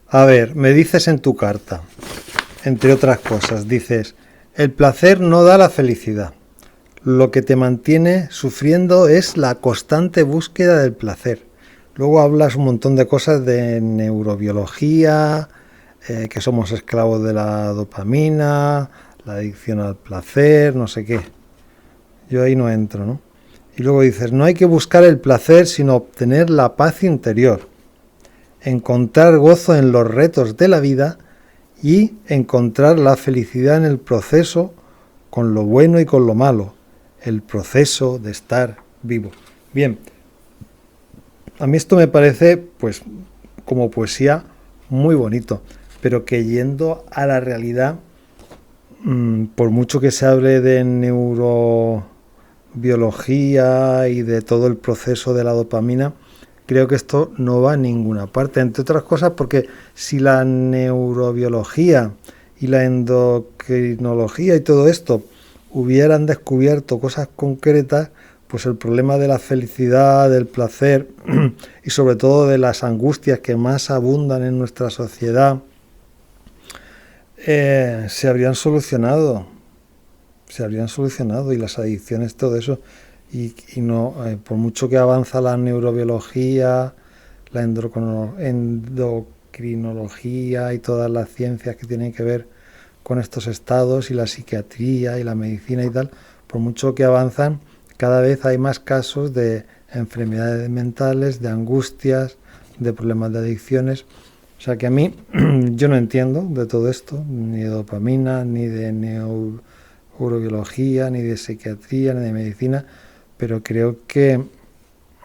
A ver, me dices en tu carta, entre otras cosas, dices, el placer no da la felicidad. Lo que te mantiene sufriendo es la constante búsqueda del placer. Luego hablas un montón de cosas de neurobiología, que somos esclavos de la dopamina, la adicción al placer, no sé qué. Yo ahí no entro, ¿no? Y luego dices, no hay que buscar el placer, sino obtener la paz interior, encontrar gozo en los retos de la vida y encontrar la felicidad en el proceso, con lo bueno y con lo malo, el proceso de estar vivo. Bien, a mí esto me parece, pues, como poesía muy bonito, pero que yendo a la realidad, por mucho que se hable de neurobiología y de todo el proceso de la dopamina, creo que esto no va a ninguna parte, entre otras cosas porque si la neurobiología y la endocrinología y todo esto hubieran descubierto cosas concretas, pues el problema de la felicidad, del placer y sobre todo de las angustias que más abundan en nuestra sociedad, se habrían solucionado y las adicciones, todo eso. Y no, por mucho que avanza la neurobiología, la endocrinología y todas las ciencias que tienen que ver con estos estados y la psiquiatría y la medicina y tal, por mucho que avanzan, cada vez hay más casos de enfermedades mentales, de angustias, de problemas de adicciones. O sea que a mí, yo no entiendo de todo esto, ni de dopamina, ni de neurobiología, ni de psiquiatría, ni de medicina, pero creo que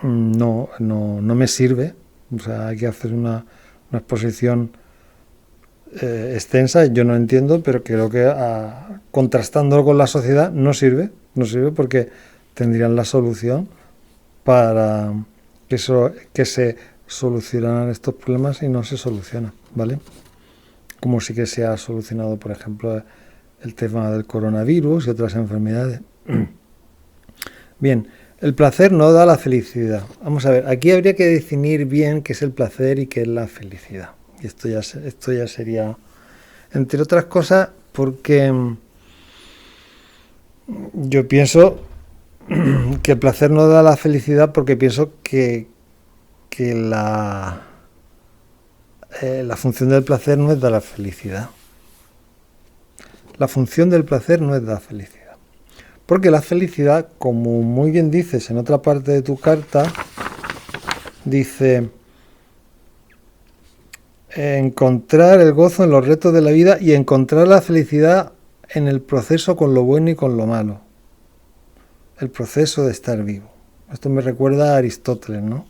no me sirve. O sea, hay que hacer una exposición extensa, yo no entiendo, pero creo que contrastándolo con la sociedad no sirve porque tendrían la solución para que se solucionaran estos problemas y no se soluciona, ¿vale? Como sí que se ha solucionado, por ejemplo, el tema del coronavirus y otras enfermedades. Bien, el placer no da la felicidad. Vamos a ver, aquí habría que definir bien qué es el placer y qué es la felicidad. Y esto ya sería, entre otras cosas, porque yo pienso que el placer no da la felicidad porque pienso que la función del placer no es dar la felicidad. La función del placer no es dar felicidad. Porque la felicidad, como muy bien dices en otra parte de tu carta, dice encontrar el gozo en los retos de la vida y encontrar la felicidad en el proceso con lo bueno y con lo malo. El proceso de estar vivo. Esto me recuerda a Aristóteles, ¿no?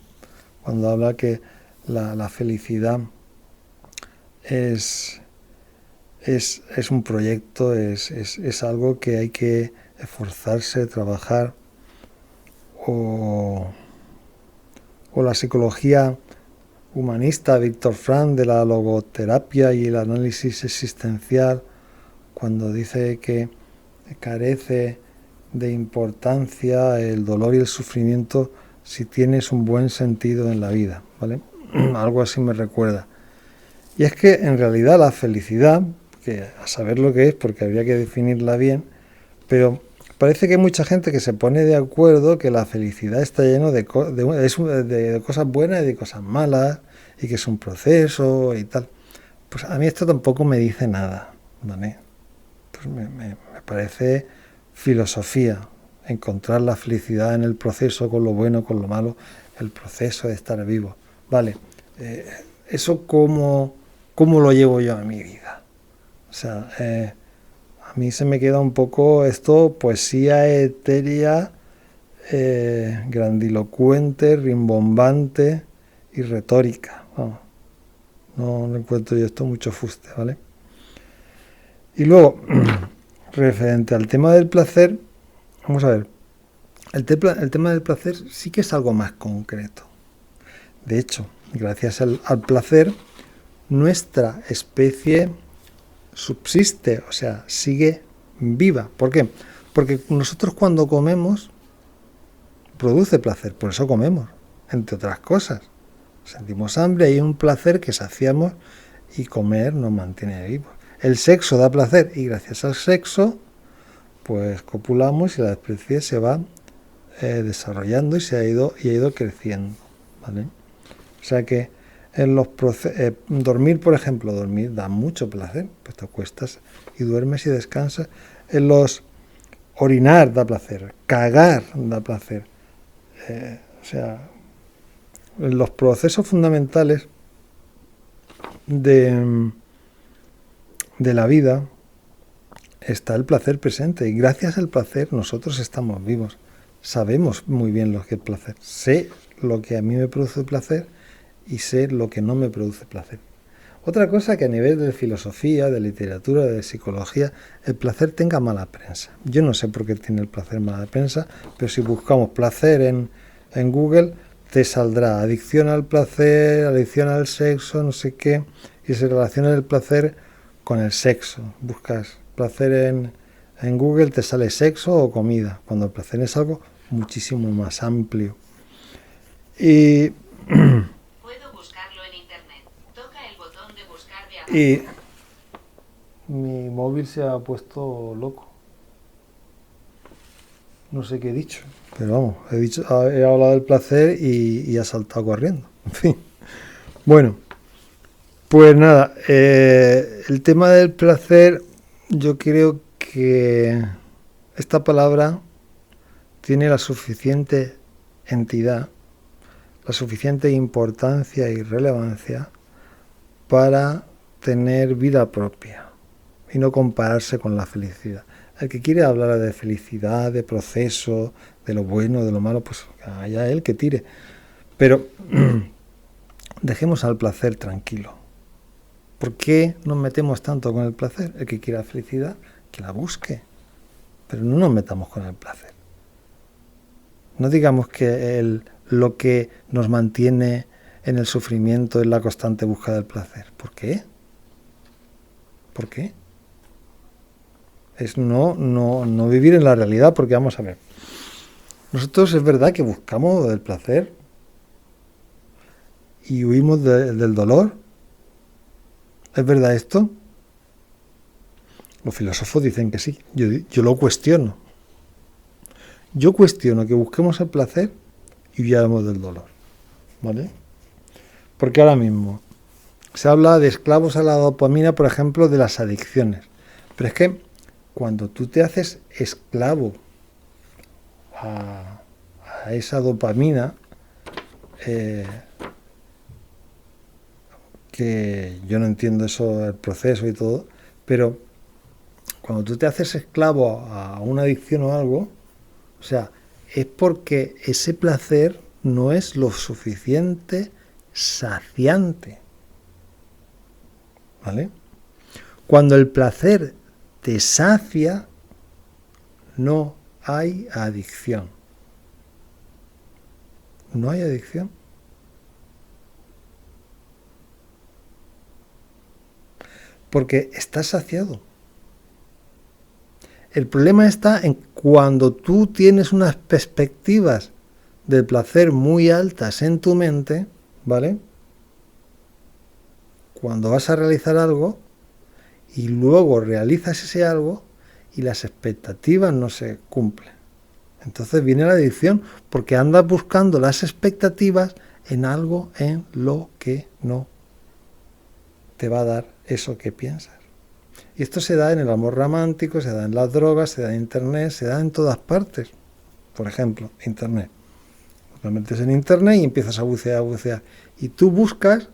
Cuando habla que la felicidad es un proyecto, es algo que hay que esforzarse, trabajar, o la psicología humanista, Víctor Frank, de la logoterapia y el análisis existencial, cuando dice que carece de importancia el dolor y el sufrimiento si tienes un buen sentido en la vida, ¿vale? Algo así me recuerda. Y es que en realidad la felicidad, que a saber lo que es, porque habría que definirla bien, pero parece que hay mucha gente que se pone de acuerdo que la felicidad está lleno de cosas buenas y de cosas malas, y que es un proceso y tal. Pues a mí esto tampoco me dice nada, ¿vale? Pues me parece filosofía, encontrar la felicidad en el proceso, con lo bueno, con lo malo, el proceso de estar vivo. Vale, eso cómo lo llevo yo a mi vida. O sea, a mí se me queda un poco esto, poesía etérea, grandilocuente, rimbombante y retórica. Vamos, no encuentro yo esto mucho fuste, ¿vale? Y luego, referente al tema del placer, vamos a ver, el tema del placer sí que es algo más concreto. De hecho, gracias al placer, nuestra especie subsiste, o sea, sigue viva. ¿Por qué? Porque nosotros cuando comemos produce placer, por eso comemos, entre otras cosas. Sentimos hambre, hay un placer que saciamos y comer nos mantiene vivos. El sexo da placer y gracias al sexo pues copulamos y la especie se va desarrollando y ha ido creciendo, ¿vale? O sea que en los dormir, por ejemplo, dormir da mucho placer, pues te acuestas y duermes y descansas. En los orinar da placer, cagar da placer. O sea, en los procesos fundamentales de la vida está el placer presente y gracias al placer nosotros estamos vivos. Sabemos muy bien lo que es placer. Sé lo que a mí me produce placer y sé lo que no me produce placer. Otra cosa que a nivel de filosofía, de literatura, de psicología, el placer tenga mala prensa. Yo no sé por qué tiene el placer mala prensa, pero si buscamos placer en Google, te saldrá adicción al placer, adicción al sexo, no sé qué, y se relaciona el placer con el sexo. Buscas placer en Google, te sale sexo o comida, cuando el placer es algo muchísimo más amplio. Y puedo buscarlo en internet. Toca el botón de buscar de abajo. Y mi móvil se ha puesto loco. No sé qué he dicho, pero vamos, he hablado del placer y ha saltado corriendo. En fin. Bueno, pues nada, el tema del placer, yo creo que esta palabra tiene la suficiente entidad, la suficiente importancia y relevancia para tener vida propia y no compararse con la felicidad. El que quiere hablar de felicidad, de proceso, de lo bueno, de lo malo, pues allá él que tire. Pero dejemos al placer tranquilo. ¿Por qué nos metemos tanto con el placer? El que quiera felicidad, que la busque. Pero no nos metamos con el placer. No digamos que lo que nos mantiene en el sufrimiento es la constante búsqueda del placer. ¿Por qué? ¿Por qué? Es no vivir en la realidad, porque vamos a ver. Nosotros es verdad que buscamos el placer y huimos del dolor. ¿Es verdad esto? Los filósofos dicen que sí. Yo lo cuestiono. Yo cuestiono que busquemos el placer y huyamos del dolor. ¿Vale? Porque ahora mismo se habla de esclavos a la dopamina, por ejemplo, de las adicciones. Pero es que cuando tú te haces esclavo a esa dopamina, que yo no entiendo eso, el proceso y todo, pero cuando tú te haces esclavo a una adicción o algo, o sea, es porque ese placer no es lo suficiente saciante. ¿Vale? Cuando el placer te sacia, no hay adicción. No hay adicción. Porque estás saciado. El problema está en cuando tú tienes unas perspectivas del placer muy altas en tu mente, ¿vale? Cuando vas a realizar algo y luego realizas ese algo y las expectativas no se cumplen. Entonces viene la adicción porque andas buscando las expectativas en algo en lo que no te va a dar eso que piensas. Y esto se da en el amor romántico, se da en las drogas, se da en internet, se da en todas partes. Por ejemplo, internet. Te metes en internet y empiezas a bucear. Y tú buscas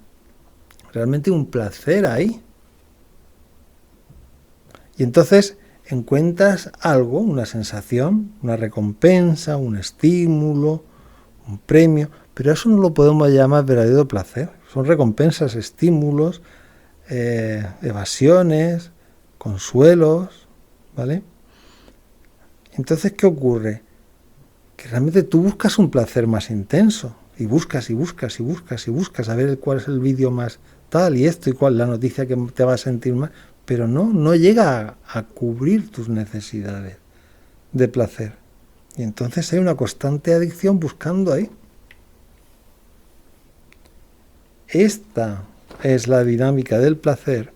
realmente un placer ahí. Y entonces encuentras algo, una sensación, una recompensa, un estímulo, un premio, pero eso no lo podemos llamar verdadero placer. Son recompensas, estímulos, evasiones, consuelos, ¿vale? Entonces, ¿qué ocurre? Que realmente tú buscas un placer más intenso y buscas a ver cuál es el vídeo más tal y esto y cuál la noticia que te va a sentir más, pero no llega a cubrir tus necesidades de placer. Y entonces hay una constante adicción buscando ahí. Esta es la dinámica del placer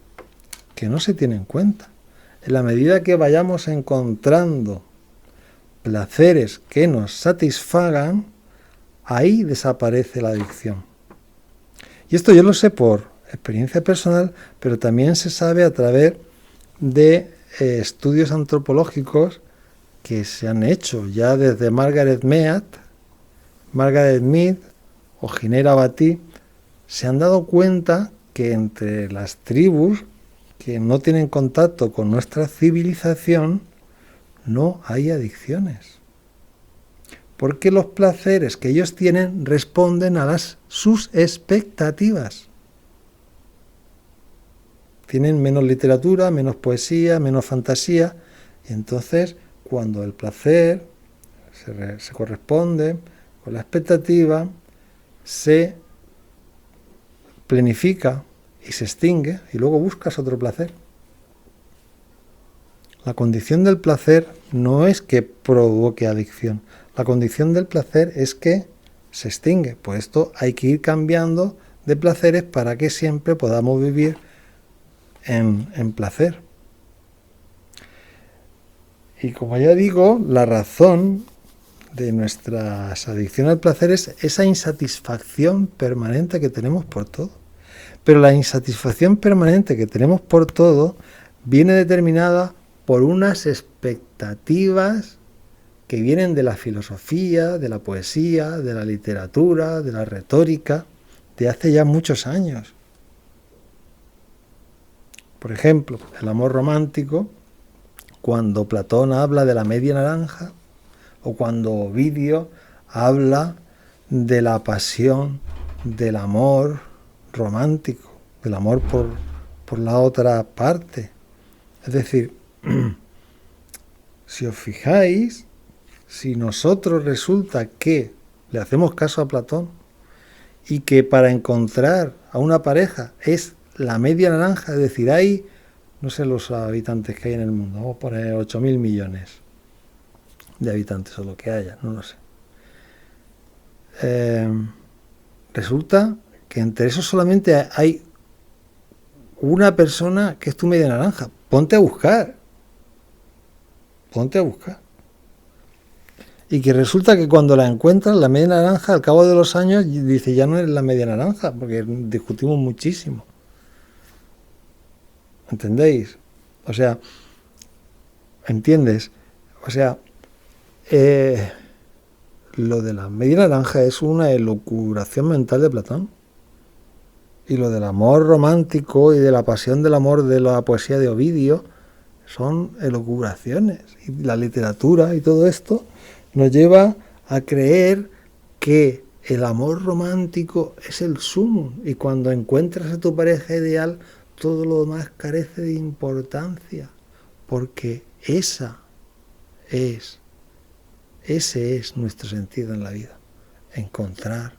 que no se tiene en cuenta. En la medida que vayamos encontrando placeres que nos satisfagan, ahí desaparece la adicción. Y esto yo lo sé por experiencia personal, pero también se sabe a través de estudios antropológicos que se han hecho ya desde Margaret Mead, Margaret Mead o Ginebra Batí. Se han dado cuenta que entre las tribus que no tienen contacto con nuestra civilización no hay adicciones, porque los placeres que ellos tienen responden a sus expectativas. Tienen menos literatura, menos poesía, menos fantasía, y entonces cuando el placer se corresponde con la expectativa, se planifica y se extingue y luego buscas otro placer. La condición del placer no es que provoque adicción, la condición del placer es que se extingue. Pues esto hay que ir cambiando de placeres para que siempre podamos vivir en placer. Y como ya digo, la razón de nuestras adicciones al placer es esa insatisfacción permanente que tenemos por todo. Pero la insatisfacción permanente que tenemos por todo viene determinada por unas expectativas que vienen de la filosofía, de la poesía, de la literatura, de la retórica, de hace ya muchos años. Por ejemplo, el amor romántico, cuando Platón habla de la media naranja, o cuando Ovidio habla de la pasión, del amor romántico, del amor por la otra parte. Es decir, si os fijáis, si nosotros resulta que le hacemos caso a Platón y que para encontrar a una pareja es la media naranja, es decir, hay, no sé los habitantes que hay en el mundo, vamos a poner 8.000 millones de habitantes o lo que haya, no lo sé. Resulta que entre esos solamente hay una persona que es tu media naranja. Ponte a buscar. Y que resulta que cuando la encuentras, la media naranja, al cabo de los años, dice, ya no es la media naranja, porque discutimos muchísimo. ¿Entendéis? O sea, ¿entiendes? O sea, lo de la media naranja es una elucubración mental de Platón. Y lo del amor romántico y de la pasión del amor de la poesía de Ovidio son elucubraciones. Y la literatura y todo esto nos lleva a creer que el amor romántico es el sumum. Y cuando encuentras a tu pareja ideal, todo lo demás carece de importancia. Porque ese es nuestro sentido en la vida. Encontrar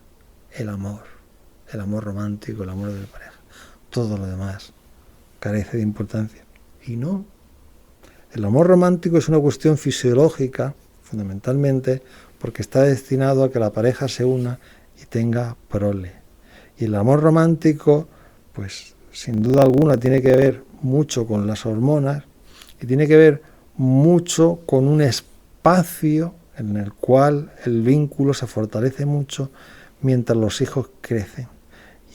el amor romántico, el amor de la pareja. Todo lo demás carece de importancia. Y no. El amor romántico es una cuestión fisiológica, fundamentalmente, porque está destinado a que la pareja se una y tenga prole. Y el amor romántico, pues, sin duda alguna, tiene que ver mucho con las hormonas y tiene que ver mucho con un espacio en el cual el vínculo se fortalece mucho mientras los hijos crecen.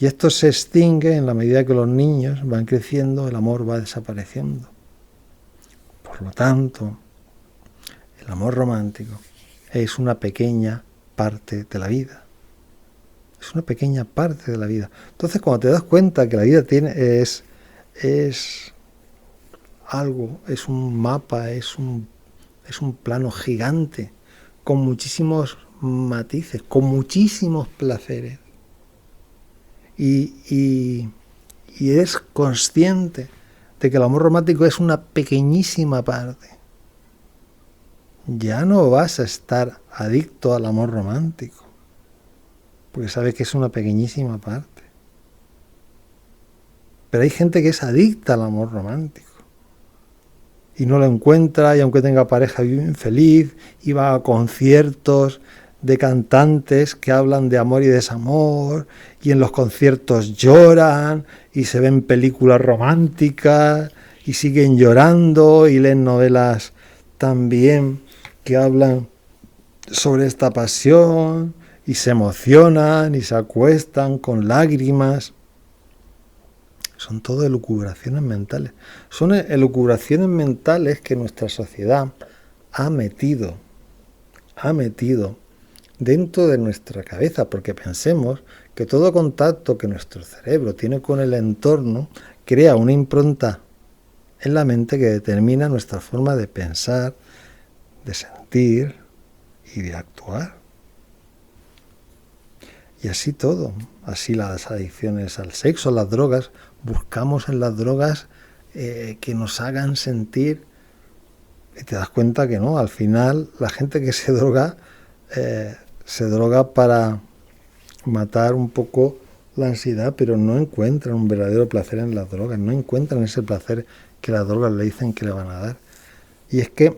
Y esto se extingue en la medida que los niños van creciendo, el amor va desapareciendo. Por lo tanto, el amor romántico es una pequeña parte de la vida. Es una pequeña parte de la vida. Entonces, cuando te das cuenta que la vida es algo, es un mapa, es un plano gigante, con muchísimos matices, con muchísimos placeres, y eres consciente de que el amor romántico es una pequeñísima parte, ya no vas a estar adicto al amor romántico, porque sabes que es una pequeñísima parte. Pero hay gente que es adicta al amor romántico y no lo encuentra, y aunque tenga pareja vive infeliz, y va a conciertos de cantantes que hablan de amor y desamor, y en los conciertos lloran, y se ven películas románticas, y siguen llorando, y leen novelas también que hablan sobre esta pasión, y se emocionan, y se acuestan con lágrimas. Son todo elucubraciones mentales. Son elucubraciones mentales que nuestra sociedad ha metido dentro de nuestra cabeza, porque pensemos que todo contacto que nuestro cerebro tiene con el entorno crea una impronta en la mente que determina nuestra forma de pensar, de sentir y de actuar. Y así todo, así las adicciones al sexo, las drogas, buscamos en las drogas que nos hagan sentir, y te das cuenta que no, al final la gente que se droga para matar un poco la ansiedad, pero no encuentran un verdadero placer en las drogas, no encuentran ese placer que las drogas le dicen que le van a dar. Y es que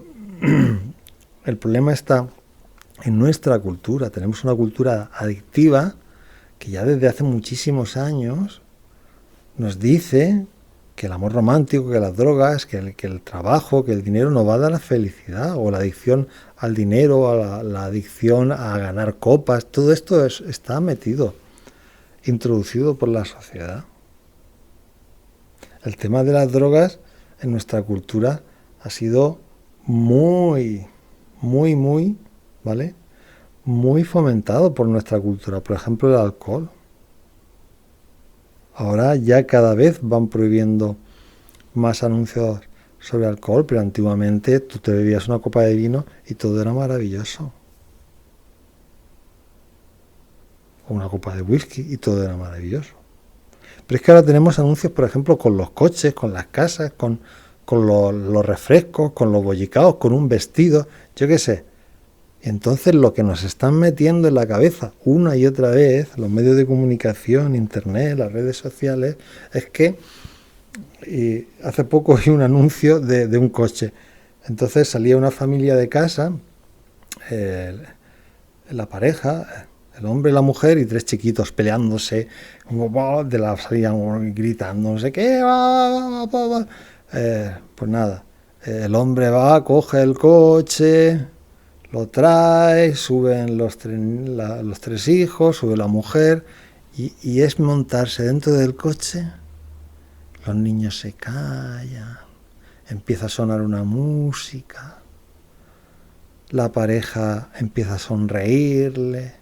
el problema está en nuestra cultura. Tenemos una cultura adictiva que ya desde hace muchísimos años nos dice que el amor romántico, que las drogas, que el trabajo, que el dinero no va a dar la felicidad, o la adicción al dinero, o la adicción a ganar copas. Todo esto está metido, introducido por la sociedad. El tema de las drogas en nuestra cultura ha sido muy, ¿vale?, muy fomentado por nuestra cultura. Por ejemplo, el alcohol. Ahora ya cada vez van prohibiendo más anuncios sobre alcohol, pero antiguamente tú te bebías una copa de vino y todo era maravilloso. O una copa de whisky y todo era maravilloso. Pero es que ahora tenemos anuncios, por ejemplo, con los coches, con las casas, con los refrescos, con los bollicaos, con un vestido, yo qué sé. Entonces lo que nos están metiendo en la cabeza una y otra vez, los medios de comunicación, internet, las redes sociales, es que hace poco vi un anuncio de un coche. Entonces salía una familia de casa, la pareja, el hombre y la mujer, y 3 chiquitos peleándose, de la salida gritando, no sé qué, pues nada, el hombre va, coge el coche, lo trae, suben los 3 hijos, sube la mujer, y es montarse dentro del coche. Los niños se callan, empieza a sonar una música, la pareja empieza a sonreírle,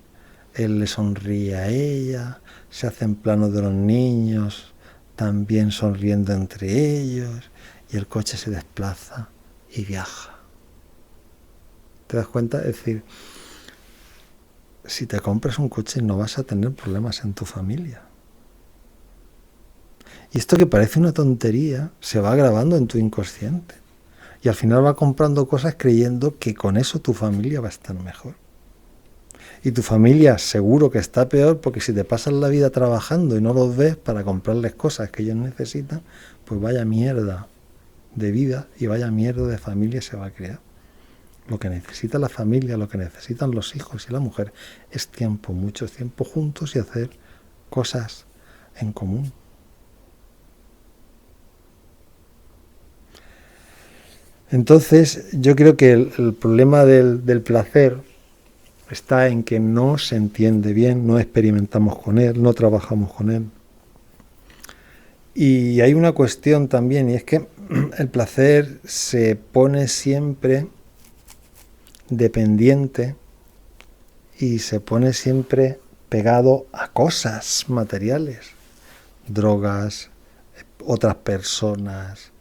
él le sonríe a ella, se hacen planos de los niños también sonriendo entre ellos, y el coche se desplaza y viaja. ¿Te das cuenta? Es decir, si te compras un coche no vas a tener problemas en tu familia. Y esto que parece una tontería se va grabando en tu inconsciente. Y al final va comprando cosas creyendo que con eso tu familia va a estar mejor. Y tu familia seguro que está peor, porque si te pasas la vida trabajando y no los ves para comprarles cosas que ellos necesitan, pues vaya mierda de vida y vaya mierda de familia se va a crear. Lo que necesita la familia, lo que necesitan los hijos y la mujer es tiempo, mucho tiempo juntos y hacer cosas en común. Entonces, yo creo que el problema del placer está en que no se entiende bien, no experimentamos con él, no trabajamos con él. Y hay una cuestión también, y es que el placer se pone siempre dependiente y se pone siempre pegado a cosas materiales, drogas, otras personas,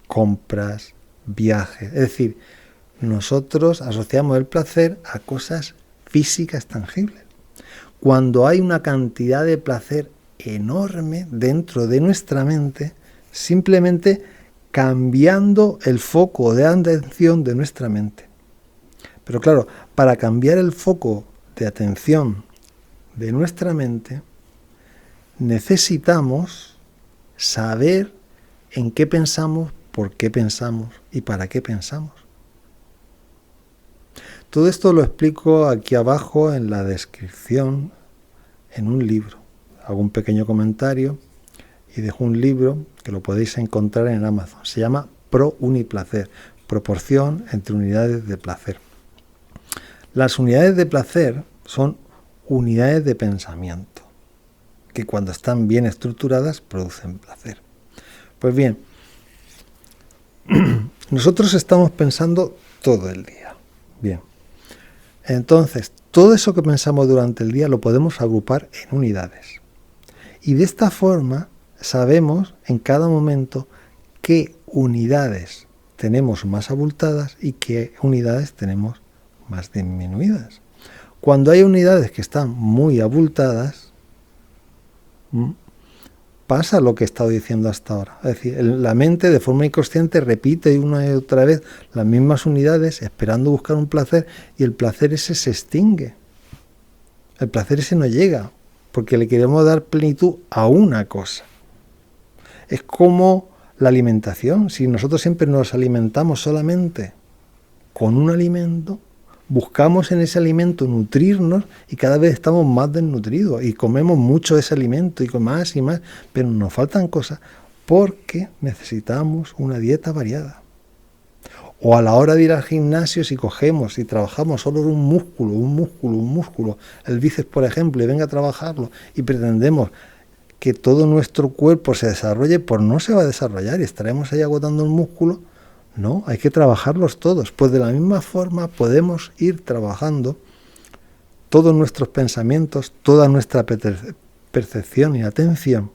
compras, viajes. Es decir, nosotros asociamos el placer a cosas físicas tangibles. Cuando hay una cantidad de placer enorme dentro de nuestra mente, simplemente cambiando el foco de atención de nuestra mente. Pero claro, para cambiar el foco de atención de nuestra mente, necesitamos saber en qué pensamos, por qué pensamos y para qué pensamos. Todo esto lo explico aquí abajo en la descripción, en un libro. Hago un pequeño comentario y dejo un libro que lo podéis encontrar en Amazon. Se llama Pro Uniplacer, proporción entre unidades de placer. Las unidades de placer son unidades de pensamiento, que cuando están bien estructuradas producen placer. Pues bien, nosotros estamos pensando todo el día. Bien. Entonces, todo eso que pensamos durante el día lo podemos agrupar en unidades. Y de esta forma sabemos en cada momento qué unidades tenemos más abultadas y qué unidades tenemos más disminuidas. Cuando hay unidades que están muy abultadas, pasa lo que he estado diciendo hasta ahora. Es decir, la mente de forma inconsciente repite una y otra vez las mismas unidades esperando buscar un placer y el placer ese se extingue. El placer ese no llega porque le queremos dar plenitud a una cosa. Es como la alimentación. Si nosotros siempre nos alimentamos solamente con un alimento, buscamos en ese alimento nutrirnos y cada vez estamos más desnutridos y comemos mucho de ese alimento y más, pero nos faltan cosas porque necesitamos una dieta variada. O a la hora de ir al gimnasio, si cogemos y trabajamos solo un músculo, el bíceps por ejemplo, y venga a trabajarlo y pretendemos que todo nuestro cuerpo se desarrolle, pues no se va a desarrollar y estaremos ahí agotando el músculo. No, hay que trabajarlos todos. Pues de la misma forma podemos ir trabajando todos nuestros pensamientos, toda nuestra percepción y atención,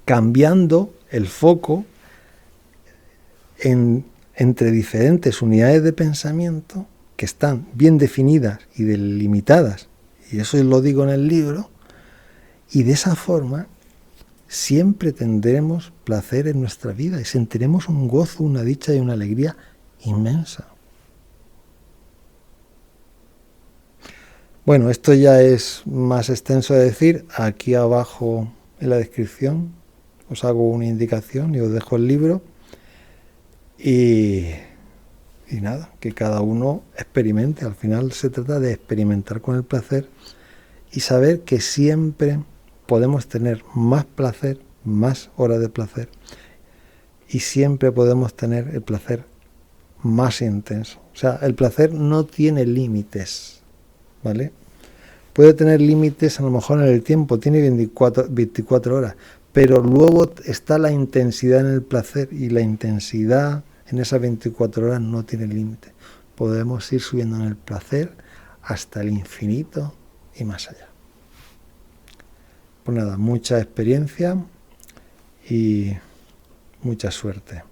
cambiando el foco entre diferentes unidades de pensamiento que están bien definidas y delimitadas, y eso lo digo en el libro, y de esa forma siempre tendremos placer en nuestra vida y sentiremos un gozo, una dicha y una alegría inmensa. Bueno, esto ya es más extenso de decir. Aquí abajo en la descripción os hago una indicación y os dejo el libro. Y nada, que cada uno experimente. Al final se trata de experimentar con el placer y saber que siempre podemos tener más placer, más horas de placer, y siempre podemos tener el placer más intenso. O sea, el placer no tiene límites, ¿vale? Puede tener límites a lo mejor en el tiempo, tiene 24 horas, pero luego está la intensidad en el placer y la intensidad en esas 24 horas no tiene límite. Podemos ir subiendo en el placer hasta el infinito y más allá. Pues nada, mucha experiencia y mucha suerte.